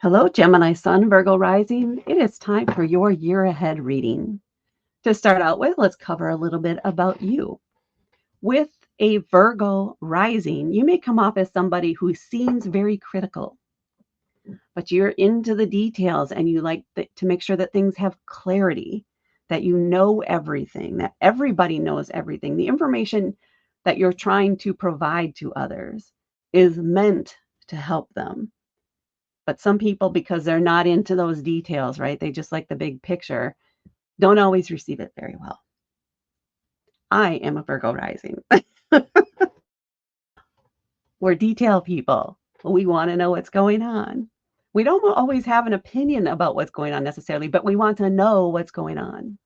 Hello, Gemini Sun, Virgo Rising. It is time for your year ahead reading. To start out with, let's cover a little bit about you. With a Virgo Rising, you may come off as somebody who seems very critical, but you're into the details and you like to make sure that things have clarity, that you know everything, that everybody knows everything. The information that you're trying to provide to others is meant to help them. But some people, because they're not into those details, right? They just like the big picture, don't always receive it very well. I am a Virgo rising. We're detail people. We want to know what's going on. We don't always have an opinion about what's going on necessarily, but we want to know what's going on.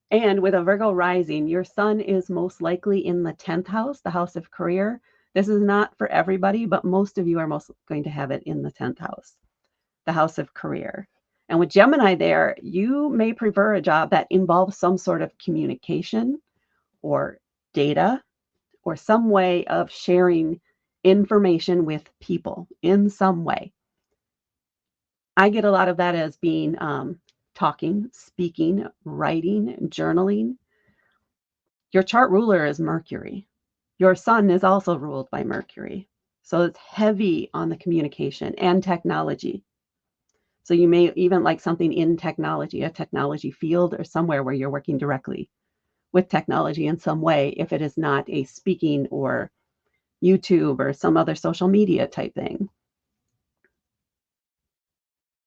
And with a Virgo rising, your sun is most likely in the 10th house, the house of career. This is not for everybody, but most of you are most going to have it in the 10th house, the house of career. And with Gemini there, you may prefer a job that involves some sort of communication or data or some way of sharing information with people in some way. I get a lot of that as being talking, speaking, writing, journaling. Your chart ruler is Mercury. Your sun is also ruled by Mercury. So it's heavy on the communication and technology. So you may even like something in technology, a technology field or somewhere where you're working directly with technology in some way, if it is not a speaking or YouTube or some other social media type thing.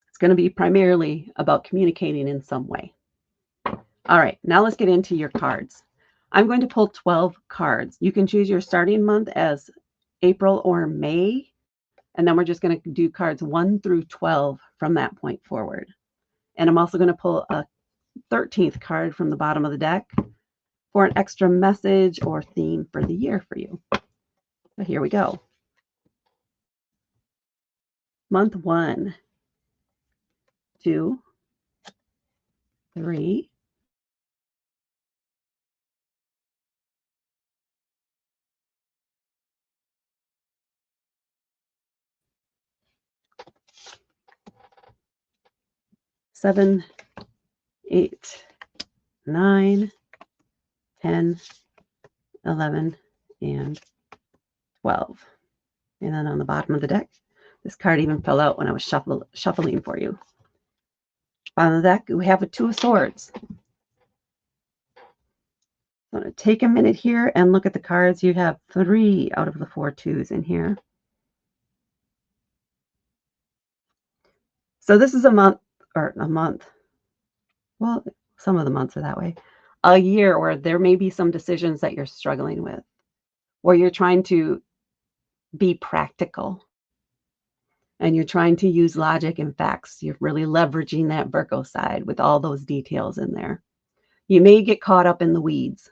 It's going to be primarily about communicating in some way. All right, now let's get into your cards. I'm going to pull 12 cards. You can choose your starting month as April or May, and then we're just going to do cards 1 through 12 from that point forward. And I'm also going to pull a 13th card from the bottom of the deck for an extra message or theme for the year for you. So here we go. Month 1, 2, 3, 7, 8, 9, 10, 11, and 12. And then on the bottom of the deck, this card even fell out when I was shuffling for you. On the deck, we have a 2 of Swords. I'm going to take a minute here and look at the cards. You have 3 out of the 4 2s in here. So this is a month. Well, some of the months are that way. A year where there may be some decisions that you're struggling with, where you're trying to be practical and you're trying to use logic and facts. You're really leveraging that Virgo side with all those details in there. You may get caught up in the weeds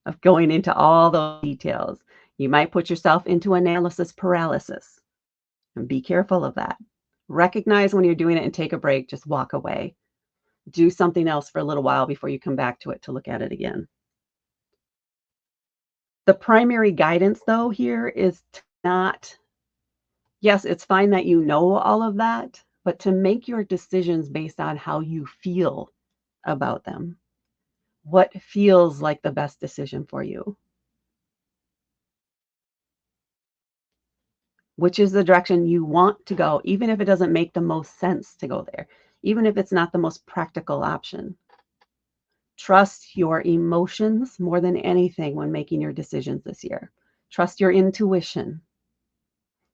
of going into all those details. You might put yourself into analysis paralysis, and be careful of that. Recognize when you're doing it and take a break. Just walk away. Do something else for a little while before you come back to it to look at it again. The primary guidance, though, here is to not, yes, it's fine that you know all of that, but to make your decisions based on how you feel about them. What feels like the best decision for you? Which is the direction you want to go, even if it doesn't make the most sense to go there, even if it's not the most practical option. Trust your emotions more than anything when making your decisions this year. Trust your intuition.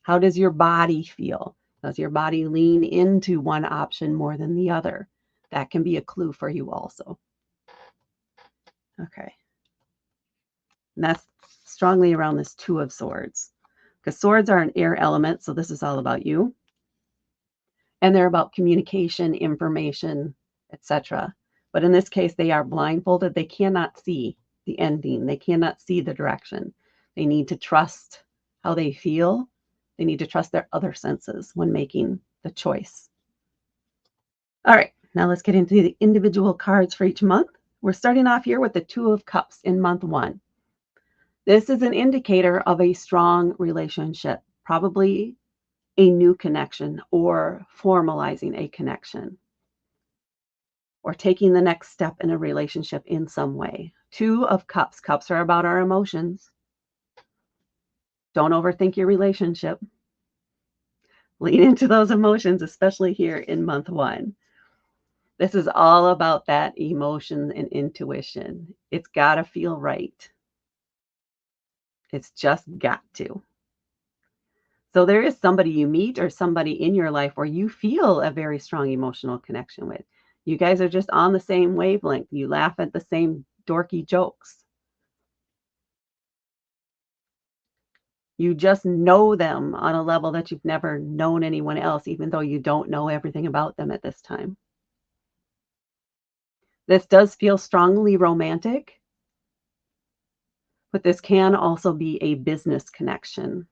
How does your body feel? Does your body lean into one option more than the other? That can be a clue for you also. Okay. And that's strongly around this 2 of Swords, because swords are an air element, so this is all about you. And they're about communication, information, etc. But in this case, they are blindfolded. They cannot see the ending. They cannot see the direction. They need to trust how they feel. They need to trust their other senses when making the choice. All right, now let's get into the individual cards for each month. We're starting off here with the 2 of Cups in month 1. This is an indicator of a strong relationship, probably a new connection or formalizing a connection or taking the next step in a relationship in some way. Two of Cups. Cups are about our emotions. Don't overthink your relationship. Lean into those emotions, especially here in month one. This is all about that emotion and intuition. It's got to feel right. It's just got to. So there is somebody you meet or somebody in your life where you feel a very strong emotional connection with. You guys are just on the same wavelength. You laugh at the same dorky jokes. You just know them on a level that you've never known anyone else, even though you don't know everything about them at this time. This does feel strongly romantic, but this can also be a business connection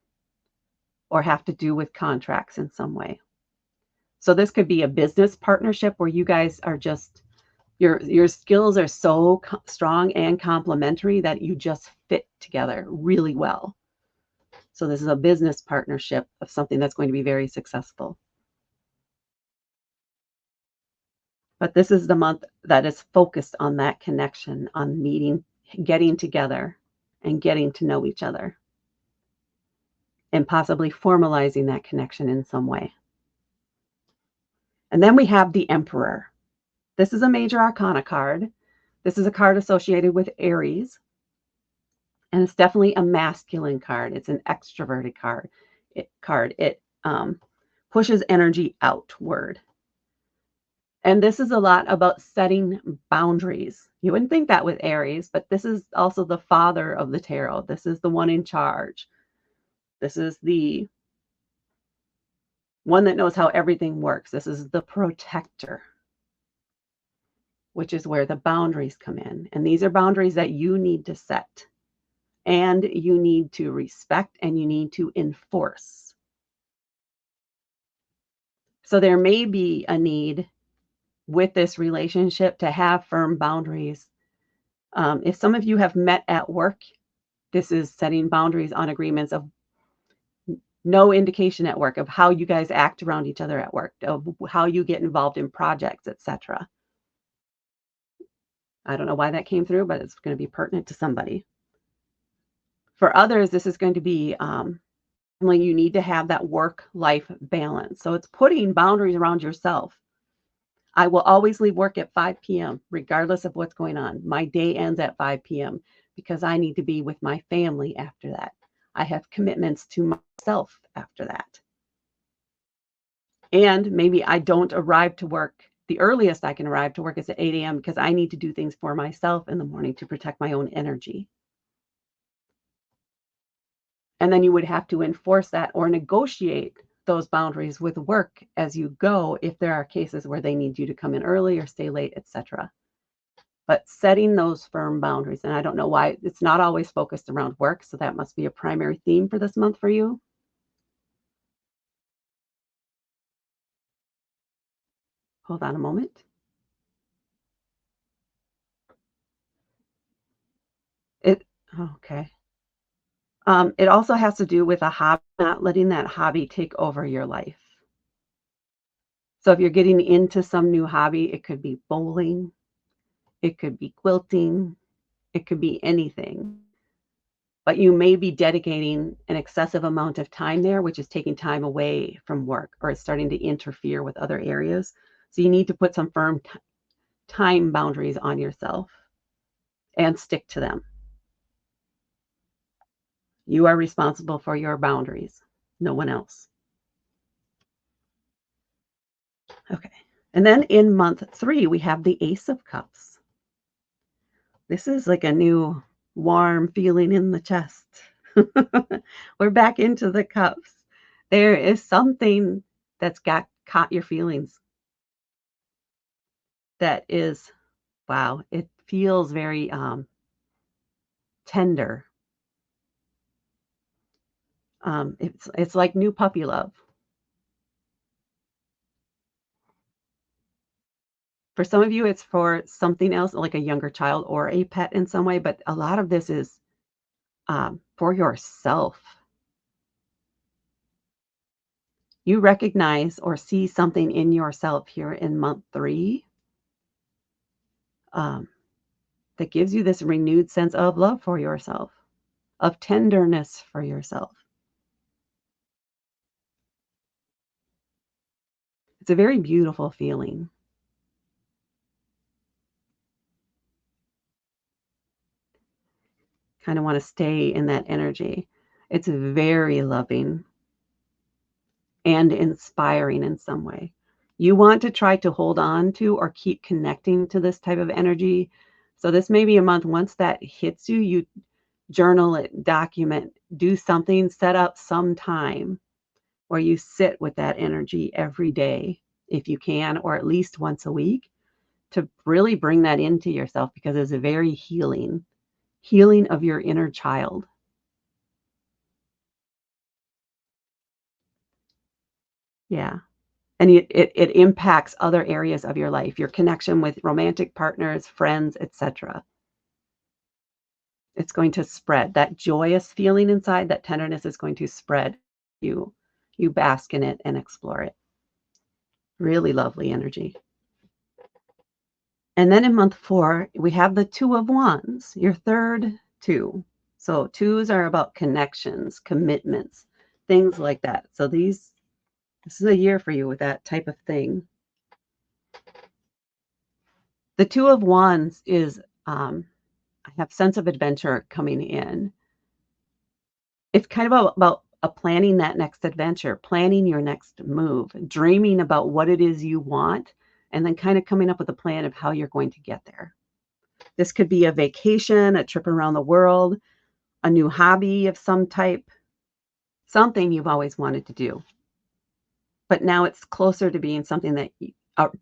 or have to do with contracts in some way. So this could be a business partnership where you guys are just your skills are so strong and complementary that you just fit together really well. So this is a business partnership of something that's going to be very successful. But this is the month that is focused on that connection, on meeting, getting together, and getting to know each other, and possibly formalizing that connection in some way. And then we have the Emperor. This is a major arcana card. This is a card associated with Aries. And it's definitely a masculine card. It's an extroverted card. It pushes energy outward. And this is a lot about setting boundaries. You wouldn't think that with Aries, but this is also the father of the tarot. This is the one in charge. This is the one that knows how everything works. This is the protector, which is where the boundaries come in. And these are boundaries that you need to set and you need to respect and you need to enforce. So there may be a need with this relationship to have firm boundaries. If some of you have met at work, this is setting boundaries on agreements of no indication at work of how you guys act around each other at work, of how you get involved in projects, etc. I don't know why that came through, but it's going to be pertinent to somebody. For others, this is going to be when you need to have that work-life balance. So it's putting boundaries around yourself. I will always leave work at 5 p.m., regardless of what's going on. My day ends at 5 p.m. because I need to be with my family after that. I have commitments to myself after that. And maybe I don't arrive to work. The earliest I can arrive to work is at 8 a.m. because I need to do things for myself in the morning to protect my own energy. And then you would have to enforce that or negotiate those boundaries with work as you go if there are cases where they need you to come in early or stay late, etc. But setting those firm boundaries, and I don't know why it's not always focused around work, so that must be a primary theme for this month for you. Hold on a moment. Okay. It also has to do with a hobby, not letting that hobby take over your life. So if you're getting into some new hobby, it could be bowling, it could be quilting, it could be anything. But you may be dedicating an excessive amount of time there, which is taking time away from work or it's starting to interfere with other areas. So you need to put some firm time boundaries on yourself and stick to them. You are responsible for your boundaries, no one else. Okay. And then in month 3, we have the Ace of Cups. This is like a new warm feeling in the chest. We're back into the cups. There is something that's caught your feelings. That is, wow, it feels very tender. It's like new puppy love. For some of you, it's for something else, like a younger child or a pet in some way, but a lot of this is for yourself. You recognize or see something in yourself here in month 3 um, that gives you this renewed sense of love for yourself, of tenderness for yourself. It's a very beautiful feeling. Kind of want to stay in that energy. It's very loving and inspiring in some way. You want to try to hold on to or keep connecting to this type of energy. So this may be a month once that hits you, you journal it, document, do something, set up some time where you sit with that energy every day if you can, or at least once a week to really bring that into yourself because it's a very healing of your inner child. Yeah. And it impacts other areas of your life, your connection with romantic partners, friends, etc. It's going to spread. That joyous feeling inside, that tenderness is going to spread. You bask in it and explore it. Really lovely energy. And then in month 4, we have the 2 of Wands, your third 2. So 2s are about connections, commitments, things like that. So this is a year for you with that type of thing. The 2 of Wands is I have sense of adventure coming in. It's kind of about planning that next adventure, planning your next move, dreaming about what it is you want, and then kind of coming up with a plan of how you're going to get there. This could be a vacation, a trip around the world, a new hobby of some type, something you've always wanted to do. But now it's closer to being something that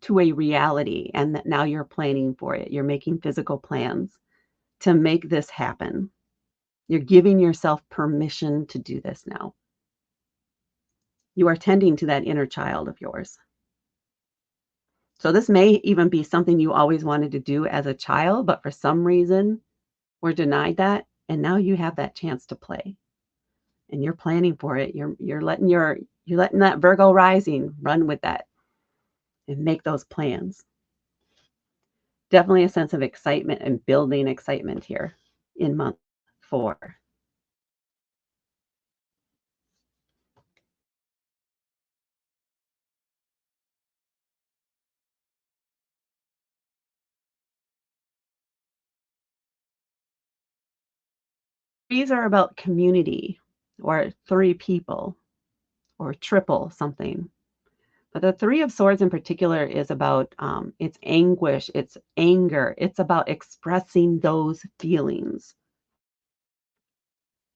to a reality, and that now you're planning for it. You're making physical plans to make this happen. You're giving yourself permission to do this now. You are tending to that inner child of yours. So this may even be something you always wanted to do as a child, but for some reason were denied that, and now you have that chance to play. And you're planning for it. You're letting that Virgo rising run with that and make those plans. Definitely a sense of excitement and building excitement here in month 4. These are about community or 3 people or triple something. But the 3 of Swords in particular is about it's anguish, it's anger, it's about expressing those feelings.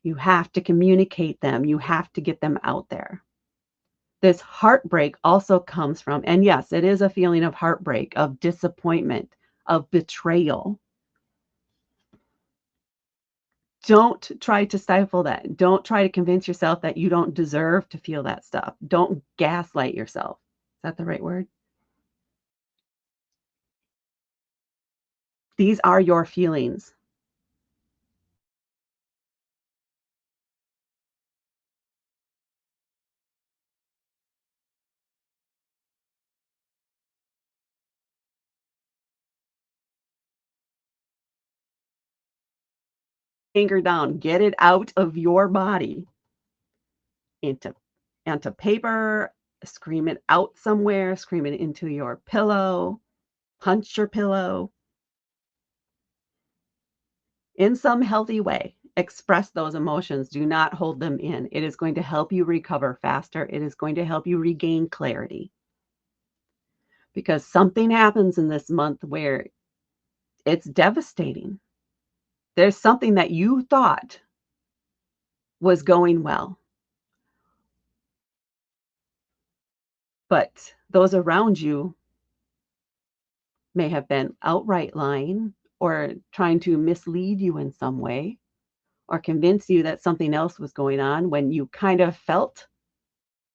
You have to communicate them, you have to get them out there. This heartbreak also comes from, and yes, it is a feeling of heartbreak, of disappointment, of betrayal. Don't try to stifle that. Don't try to convince yourself that you don't deserve to feel that stuff. Don't gaslight yourself. Is that the right word? These are your feelings. Anger down. Get it out of your body into paper, scream it out somewhere, scream it into your pillow, punch your pillow in some healthy way. Express those emotions. Do not hold them in. It is going to help you recover faster. It is going to help you regain clarity because something happens in this month where it's devastating. There's something that you thought was going well, but those around you may have been outright lying or trying to mislead you in some way or convince you that something else was going on when you kind of felt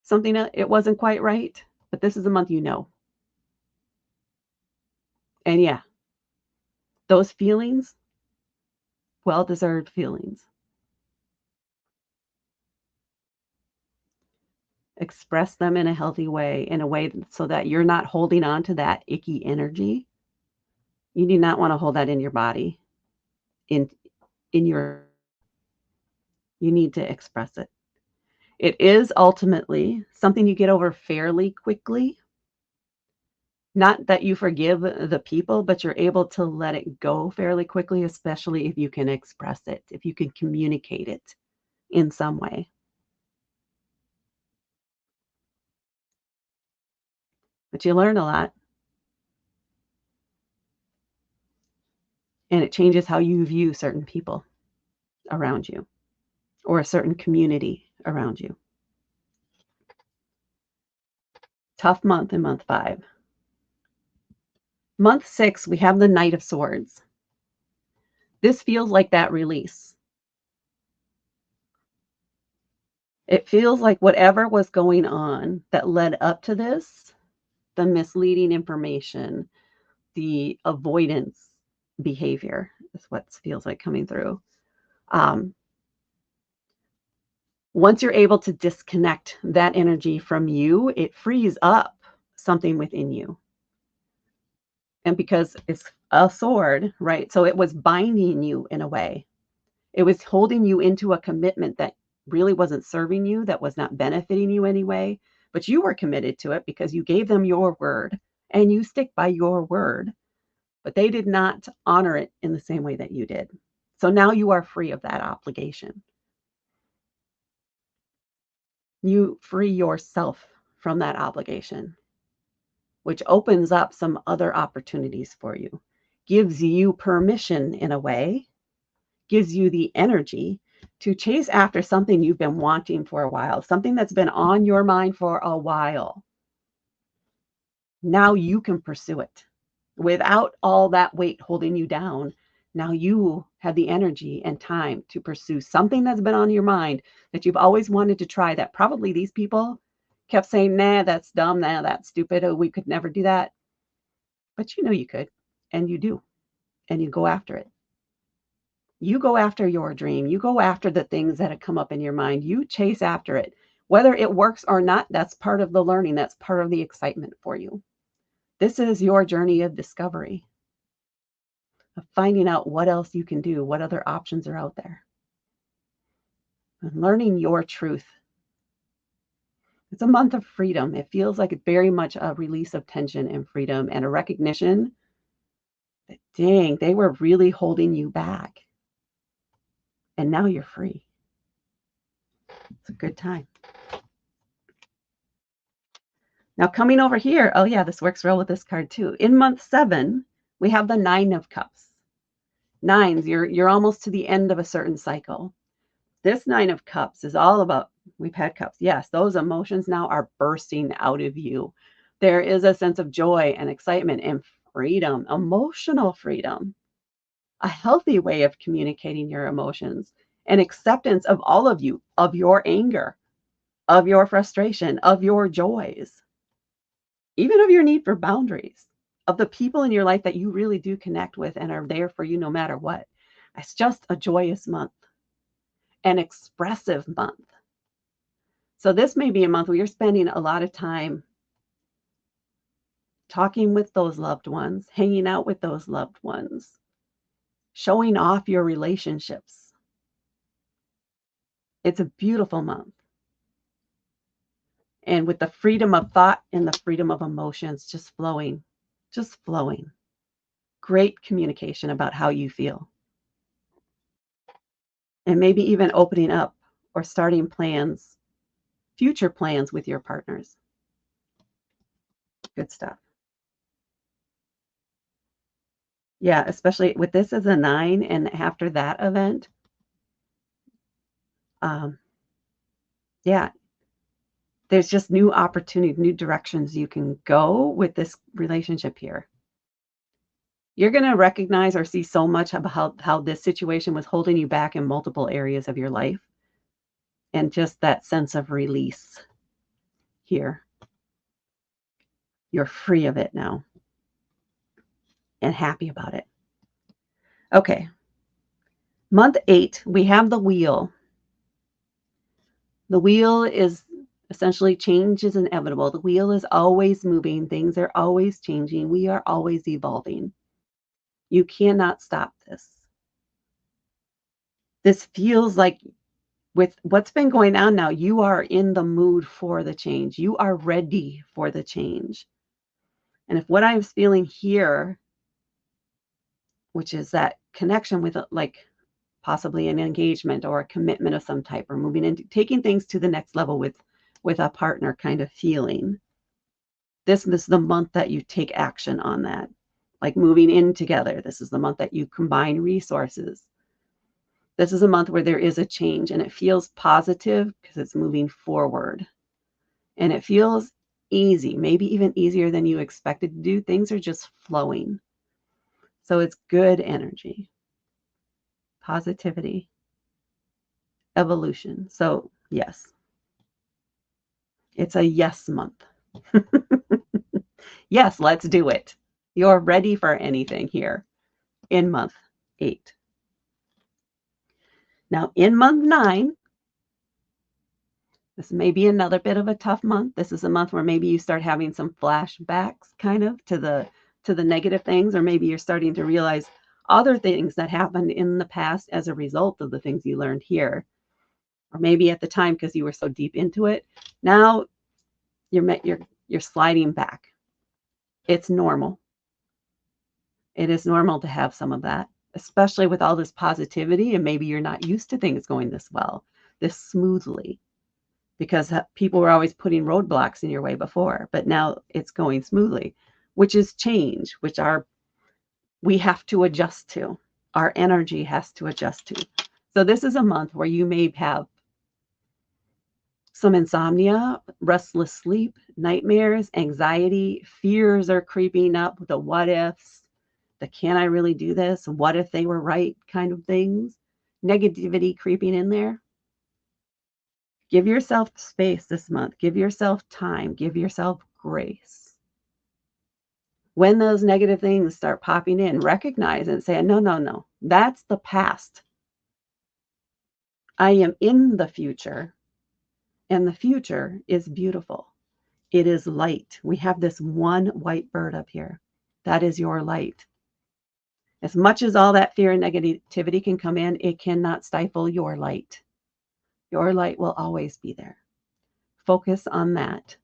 something it wasn't quite right. But this is a month you know. And yeah, those feelings, well-deserved feelings. express them in a healthy way, in a way so that you're not holding on to that icky energy. You do not want to hold that in your body, in in your you need to express it. It is ultimately something you get over fairly quickly. Not that you forgive the people, but you're able to let it go fairly quickly, especially if you can express it, if you can communicate it in some way. But you learn a lot, and it changes how you view certain people around you or a certain community around you. Tough month in month 5. Month 6, we have the Knight of Swords. This feels like that release. It feels like whatever was going on that led up to this, the misleading information, the avoidance behavior is what feels like coming through. Um, Once you're able to disconnect that energy from you, it frees up something within you. And because it's a sword, right? So it was binding you in a way. It was holding you into a commitment that really wasn't serving you, that was not benefiting you anyway, but you were committed to it because you gave them your word and you stick by your word. But they did not honor it in the same way that you did. So now you are free of that obligation. You free yourself from that obligation, which opens up some other opportunities for you, gives you permission in a way, gives you the energy to chase after something you've been wanting for a while, something that's been on your mind for a while. Now you can pursue it without all that weight holding you down. Now you have the energy and time to pursue something that's been on your mind that you've always wanted to try, that probably these people kept saying, nah, that's dumb, nah, that's stupid, oh, we could never do that. But you know you could, and you do, and you go after it. You go after your dream. You go after the things that have come up in your mind. You chase after it. Whether it works or not, that's part of the learning. That's part of the excitement for you. This is your journey of discovery, of finding out what else you can do, what other options are out there, and learning your truth. It's a month of freedom. It feels like very much a release of tension and freedom and a recognition that, dang, they were really holding you back. And now you're free. It's a good time. Now coming over here, oh yeah, this works well with this card too. In month 7, we have the 9 of Cups. Nines, you're almost to the end of a certain cycle. This 9 of Cups is all about, we've had cups. Yes, those emotions now are bursting out of you. There is a sense of joy and excitement and freedom, emotional freedom, a healthy way of communicating your emotions, and acceptance of all of you, of your anger, of your frustration, of your joys, even of your need for boundaries, of the people in your life that you really do connect with and are there for you no matter what. It's just a joyous month, an expressive month. So this may be a month where you're spending a lot of time talking with those loved ones, hanging out with those loved ones, showing off your relationships. It's a beautiful month. And with the freedom of thought and the freedom of emotions just flowing, just flowing. Great communication about how you feel. And maybe even opening up or starting plans, future plans with your partners. Good stuff. Yeah, especially with this as a 9 and after that event. Um, yeah, there's just new opportunities, new directions you can go with this relationship here. You're going to recognize or see so much about how this situation was holding you back in multiple areas of your life. And just that sense of release here. You're free of it now and happy about it. Okay. Month 8, we have the wheel. The wheel is Essentially, change is inevitable. The wheel is always moving. Things are always changing. We are always evolving. You cannot stop this. This feels like, with what's been going on now, you are in the mood for the change. You are ready for the change. And if what I was feeling here, which is that connection with like possibly an engagement or a commitment of some type, or moving into taking things to the next level with a partner kind of feeling, this is the month that you take action on that. Like moving in together, this is the month that you combine resources. This is a month where there is a change, and it feels positive because it's moving forward. And it feels easy, maybe even easier than you expected to do. Things are just flowing. So it's good energy, positivity, evolution. So yes, it's a yes month. Yes, let's do it. You're ready for anything here in month 8. Now in month 9, this may be another bit of a tough month. This is a month where maybe you start having some flashbacks kind of to the negative things, or maybe you're starting to realize other things that happened in the past as a result of the things you learned here. Or maybe at the time, because you were so deep into it, now you're sliding back. It's normal. It is normal to have some of that, especially with all this positivity, and maybe you're not used to things going this well, this smoothly, because people were always putting roadblocks in your way before, but now it's going smoothly, which is change, which we have to adjust to. Our energy has to adjust to. So this is a month where you may have some insomnia, restless sleep, nightmares, anxiety, fears are creeping up, the what ifs, the can I really do this? What if they were right kind of things, negativity creeping in there. Give yourself space this month. Give yourself time. Give yourself grace. When those negative things start popping in, recognize and say, no, no, no, that's the past. I am in the future, and the future is beautiful. It is light. We have this one white bird up here. That is your light. As much as all that fear and negativity can come in, it cannot stifle your light. Your light will always be there. Focus on that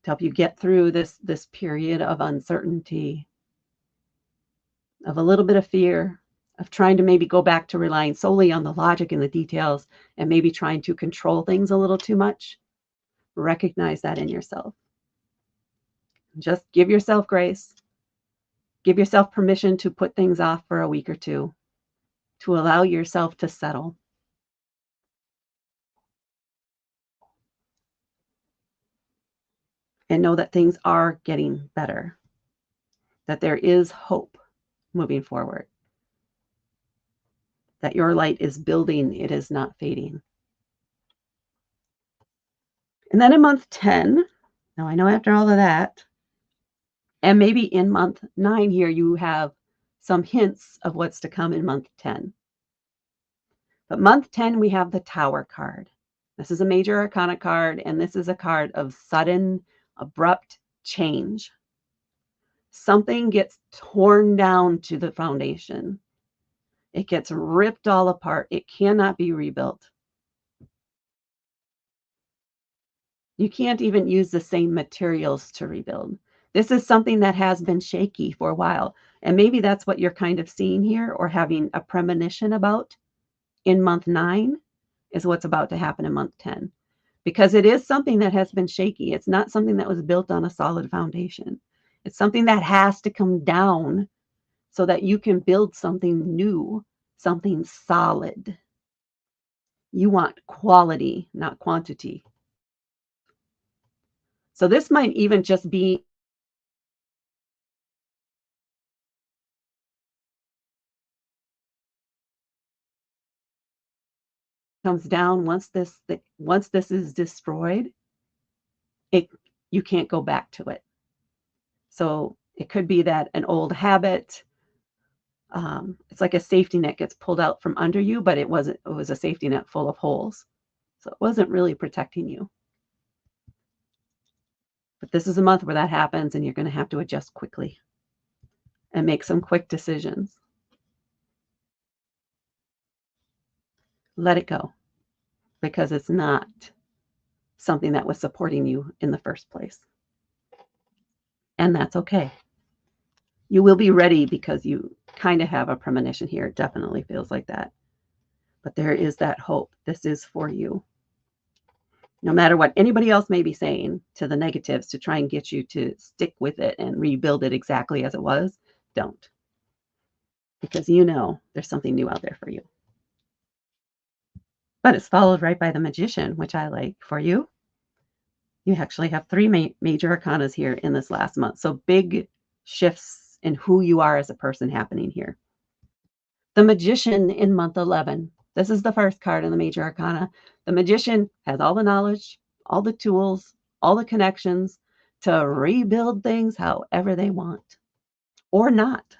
to help you get through this period of uncertainty, of a little bit of fear, of trying to maybe go back to relying solely on the logic and the details, and maybe trying to control things a little too much. Recognize that in yourself. Just give yourself grace. Give yourself permission to put things off for a week or two, to allow yourself to settle. And know that things are getting better, that there is hope moving forward, that your light is building, it is not fading. And then in month 10, now I know after all of that, and maybe in month 9 here, you have some hints of what's to come in month 10. But month 10, we have the Tower card. This is a major arcana card, and this is a card of sudden, abrupt change. Something gets torn down to the foundation. It gets ripped all apart. It cannot be rebuilt. You can't even use the same materials to rebuild. This is something that has been shaky for a while. And maybe that's what you're kind of seeing here, or having a premonition about in month 9 is what's about to happen in month 10. Because it is something that has been shaky. It's not something that was built on a solid foundation. It's something that has to come down so that you can build something new, something solid. You want quality, not quantity. So this might even just be comes down once this is destroyed, it you can't go back to it. So it could be that an old habit, it's like a safety net gets pulled out from under you, but it was a safety net full of holes. So it wasn't really protecting you. But this is a month where that happens and you're going to have to adjust quickly and make some quick decisions. Let it go because it's not something that was supporting you in the first place. And that's okay. You will be ready because you kind of have a premonition here. It definitely feels like that. But there is that hope. This is for you. No matter what anybody else may be saying to the negatives to try and get you to stick with it and rebuild it exactly as it was, don't. Because you know there's something new out there for you. But it's followed right by the Magician, which I like for you. You actually have three major arcanas here in this last month. So big shifts in who you are as a person happening here. The Magician in month 11. This is the first card in the major arcana. The Magician has all the knowledge, all the tools, all the connections to rebuild things however they want or not.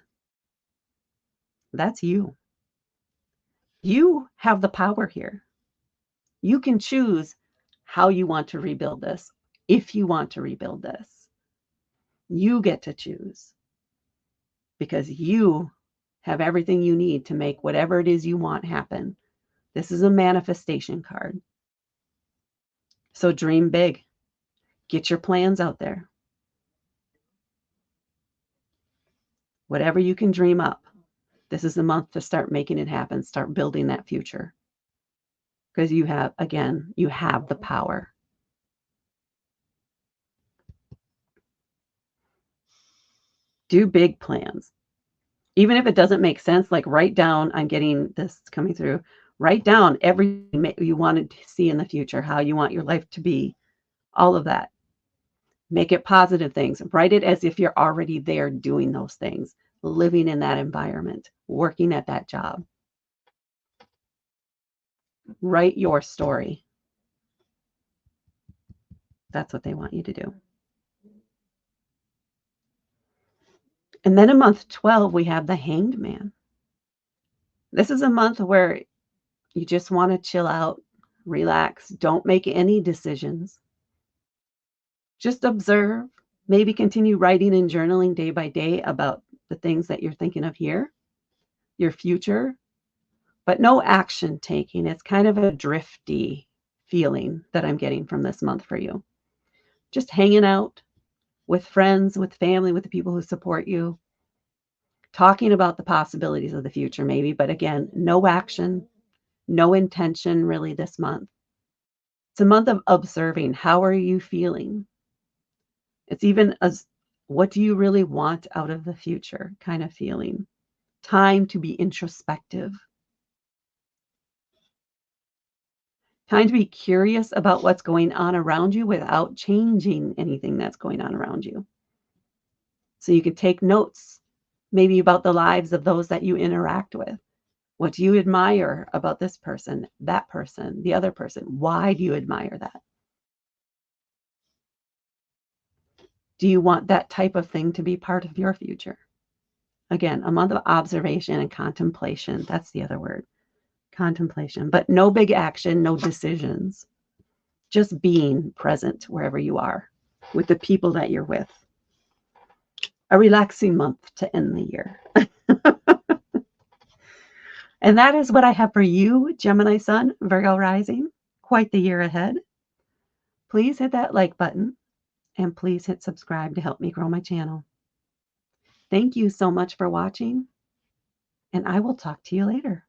That's you. You have the power here. You can choose how you want to rebuild this. If you want to rebuild this, you get to choose because you have everything you need to make whatever it is you want happen. This is a manifestation card. So dream big. Get your plans out there. Whatever you can dream up, this is the month to start making it happen. Start building that future. Because you have, again, you have the power. Do big plans. Even if it doesn't make sense, like write down, I'm getting this coming through, write down everything you want to see in the future, how you want your life to be, all of that. Make it positive things. Write it as if you're already there doing those things, living in that environment, working at that job. Write your story. That's what they want you to do. And then in month 12, we have the Hanged Man. This is a month where you just want to chill out, relax, don't make any decisions. Just observe, maybe continue writing and journaling day by day about the things that you're thinking of here, your future, but no action taking. It's kind of a drifty feeling that I'm getting from this month for you. Just hanging out with friends, with family, with the people who support you, talking about the possibilities of the future maybe, but again, no action, no intention really this month. It's a month of observing. How are you feeling? It's even as what do you really want out of the future kind of feeling. Time to be introspective. Time to be curious about what's going on around you without changing anything that's going on around you. So you could take notes maybe about the lives of those that you interact with. What do you admire about this person, that person, the other person? Why do you admire that? Do you want that type of thing to be part of your future? Again, a month of observation and contemplation. That's the other word, contemplation. But no big action, no decisions. Just being present wherever you are with the people that you're with. A relaxing month to end the year. And that is what I have for you, Gemini Sun, Virgo Rising. Quite the year ahead. Please hit that like button and please hit subscribe to help me grow my channel. Thank you so much for watching, and I will talk to you later.